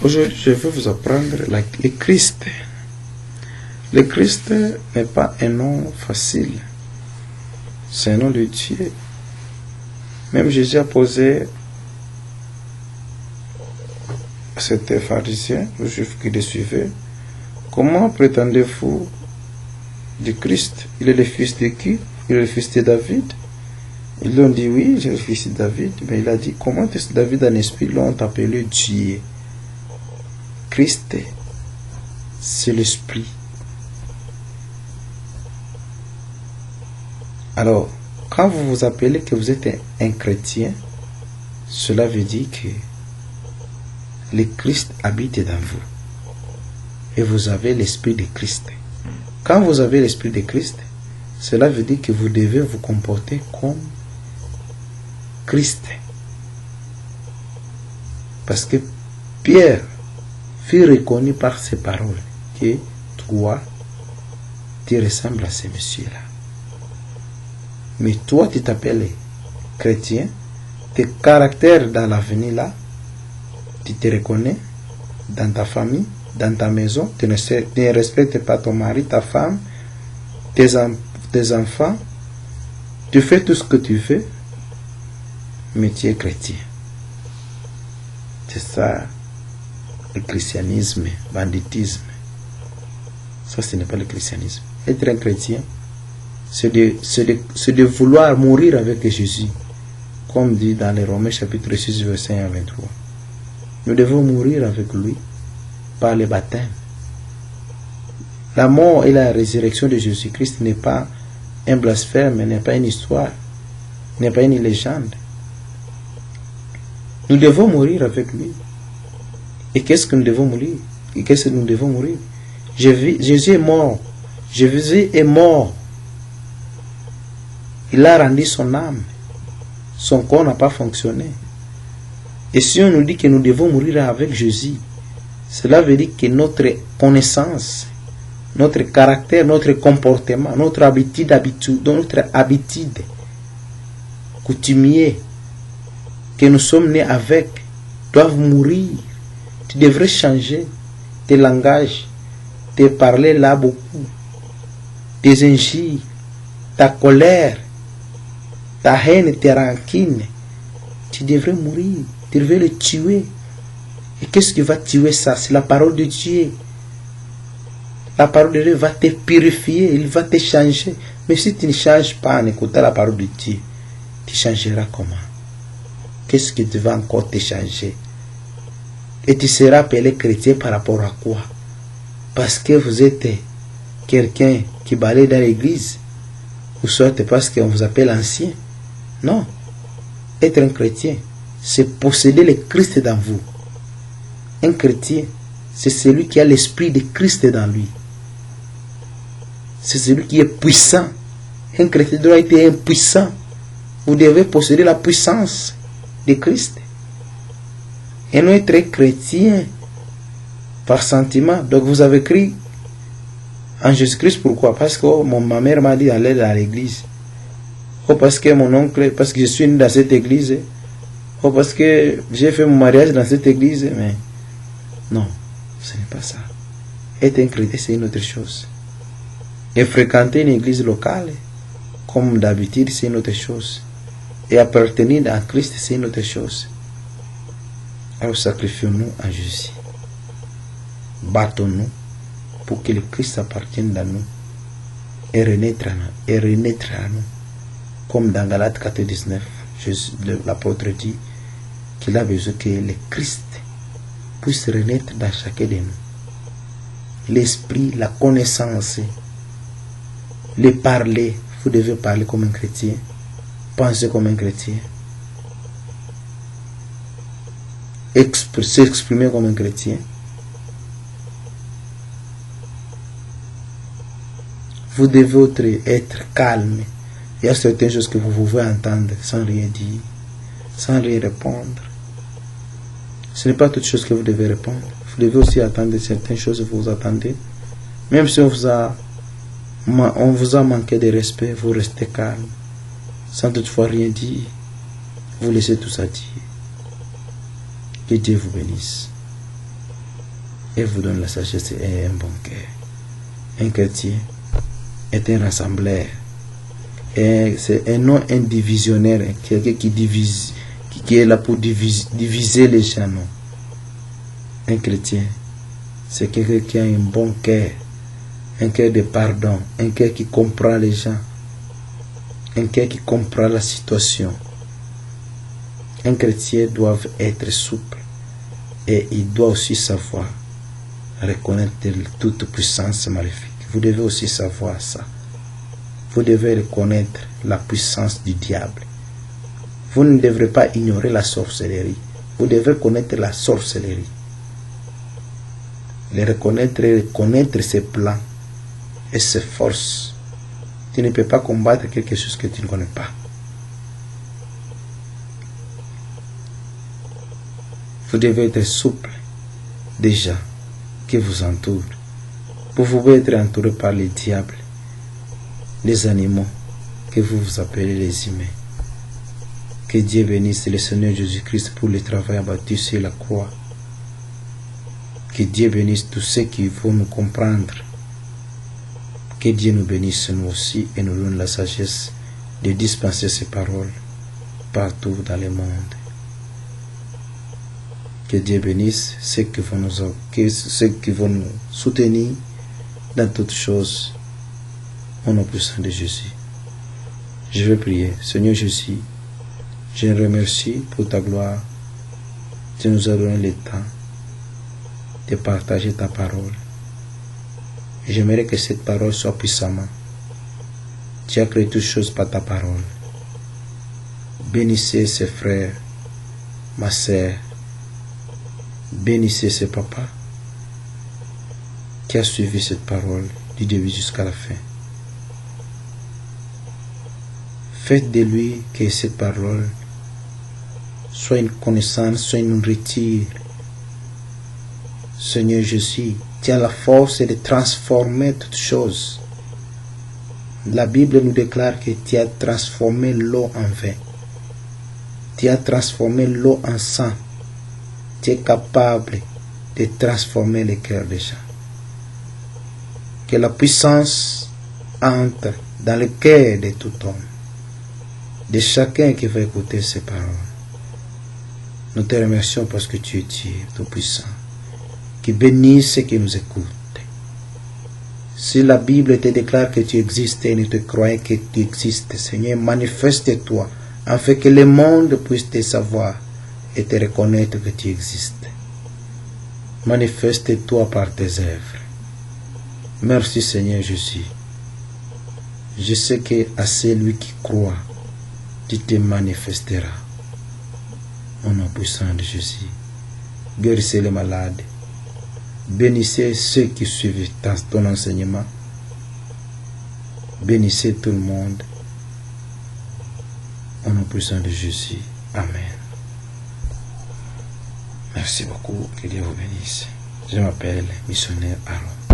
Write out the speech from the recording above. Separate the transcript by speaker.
Speaker 1: Aujourd'hui, je vais vous apprendre le Christ. Le Christ n'est pas un nom facile. C'est un nom de Dieu. Même Jésus a posé à cet pharisien, le juif qui le suivait, comment prétendez-vous du Christ? Il est le fils de qui? Il est le fils de David. Ils lui ont dit oui, il est le fils de David. Mais il a dit, comment est-ce que David en esprit l'ont appelé Dieu? Christ, c'est l'esprit. Alors, quand vous vous appelez que vous êtes un chrétien, cela veut dire que le Christ habite dans vous. Et vous avez l'esprit de Christ. Quand vous avez l'esprit de Christ, cela veut dire que vous devez vous comporter comme Christ. Parce que Pierre fut reconnu par ses paroles que toi, tu ressembles à ce monsieur-là. Mais toi, tu t'appelles chrétien, tes caractères dans l'avenir là, tu te reconnais dans ta famille, dans ta maison, tu ne respectes pas ton mari, ta femme, tes enfants, tu fais tout ce que tu veux, mais tu es chrétien. C'est ça, le christianisme, banditisme. Ça, ce n'est pas le christianisme. Être un chrétien, c'est de vouloir mourir avec Jésus, comme dit dans les Romains chapitre 6, verset 1 à 23. Nous devons mourir avec lui par le baptême. La mort et la résurrection de Jésus-Christ n'est pas un blasphème, n'est pas une histoire, n'est pas une légende. Nous devons mourir avec lui. Et qu'est-ce que nous devons mourir? Et qu'est-ce que nous devons mourir? Jésus est mort. Jésus est mort. Il a rendu son âme. Son corps n'a pas fonctionné. Et si on nous dit que nous devons mourir avec Jésus, cela veut dire que notre connaissance, notre caractère, notre comportement, notre habitude coutumière que nous sommes nés avec, doivent mourir. Tu devrais changer tes langages, tes parler là beaucoup, tes injures, ta colère, ta haine, tes rancines. Tu devrais mourir, tu devrais le tuer. Et qu'est-ce qui va tuer ça? C'est la parole de Dieu. La parole de Dieu va te purifier, il va te changer. Mais si tu ne changes pas en écoutant la parole de Dieu, tu changeras comment? Qu'est-ce qui va encore te changer? Et tu seras appelé chrétien par rapport à quoi? Parce que vous êtes quelqu'un qui balaye dans l'église? Ou soit parce qu'on vous appelle ancien? Non. Être un chrétien, c'est posséder le Christ dans vous. Un chrétien, c'est celui qui a l'esprit de Christ dans lui. C'est celui qui est puissant. Un chrétien doit être impuissant. Vous devez posséder la puissance de Christ. Et non être chrétien par sentiment. Donc vous avez cru en Jésus-Christ, pourquoi? Parce que ma mère m'a dit d'aller à l'église. Oh, parce que mon oncle, parce que je suis né dans cette église. Oh, parce que j'ai fait mon mariage dans cette église. Mais non, ce n'est pas ça. Être un chrétien, c'est une autre chose. Et fréquenter une église locale, comme d'habitude, c'est une autre chose. Et appartenir à Christ, c'est une autre chose. Alors sacrifions-nous à Jésus. Battons-nous pour que le Christ appartienne à nous et renaître à nous. Comme dans Galates 4:19, l'apôtre dit qu'il a besoin que le Christ puisse renaître dans chacun de nous. L'esprit, la connaissance, le parler. Vous devez parler comme un chrétien, penser comme un chrétien, s'exprimer comme un chrétien. Vous devez être calme. Il y a certaines choses que vous pouvez entendre sans rien dire, sans rien répondre. Ce n'est pas toutes choses que vous devez répondre. Vous devez aussi attendre certaines choses que vous attendez. Même si on vous a manqué de respect, vous restez calme, sans toutefois rien dire. Vous laissez tout ça dire. Que Dieu vous bénisse. et vous donne la sagesse et un bon cœur. Un chrétien est un rassembleur. Et c'est un non indivisionnaire, quelqu'un qui divise, qui est là pour diviser les gens. Non. Un chrétien, c'est quelqu'un qui a un bon cœur, un cœur de pardon, un cœur qui comprend les gens, un cœur qui comprend la situation. Un chrétien doit être souple et il doit aussi savoir reconnaître toute puissance maléfique. Vous devez aussi savoir ça. Vous devez reconnaître la puissance du diable. Vous ne devrez pas ignorer la sorcellerie. Vous devez connaître la sorcellerie. Les reconnaître et reconnaître ses plans et ses forces. Tu ne peux pas combattre quelque chose que tu ne connais pas. Vous devez être souple déjà qui vous entoure. Vous pouvez être entouré par les diables, les animaux que vous appelez les humains. Que Dieu bénisse le Seigneur Jésus-Christ pour le travail abattu sur la croix. Que Dieu bénisse tous ceux qui vont nous comprendre. Que Dieu nous bénisse nous aussi et nous donne la sagesse de dispenser ses paroles partout dans le monde. Que Dieu bénisse ceux qui vont nous soutenir dans toutes choses. Au nom puissant de Jésus. Je vais prier. Seigneur Jésus, je te remercie pour ta gloire. Tu nous as donné le temps de partager ta parole. J'aimerais que cette parole soit puissamment. Tu as créé toutes choses par ta parole. Bénissez ses frères, ma sœur. Bénissez ses papas qui a suivi cette parole du début jusqu'à la fin. Faites de lui que cette parole soit une connaissance, soit une nourriture. Seigneur Jésus, tu as la force de transformer toutes choses. La Bible nous déclare que tu as transformé l'eau en vin. Tu as transformé l'eau en sang. Tu es capable de transformer les cœurs des gens. Que la puissance entre dans le cœur de tout homme, de chacun qui va écouter ces paroles. Nous te remercions parce que tu es Dieu tout-puissant, qui bénit ceux qui nous écoutent. Si la Bible te déclare que tu existes et nous te croyons que tu existes, Seigneur, manifeste-toi afin que le monde puisse te savoir et te reconnaître que tu existes. Manifeste-toi par tes œuvres. Merci Seigneur Jésus. Je sais que à celui qui croit, tu te manifesteras. Au nom puissant de Jésus. Guérissez les malades. Bénissez ceux qui suivent ton enseignement. Bénissez tout le monde. Au nom puissant de Jésus. Amen. Merci beaucoup. Que Dieu vous bénisse. Je m'appelle missionnaire Aaron.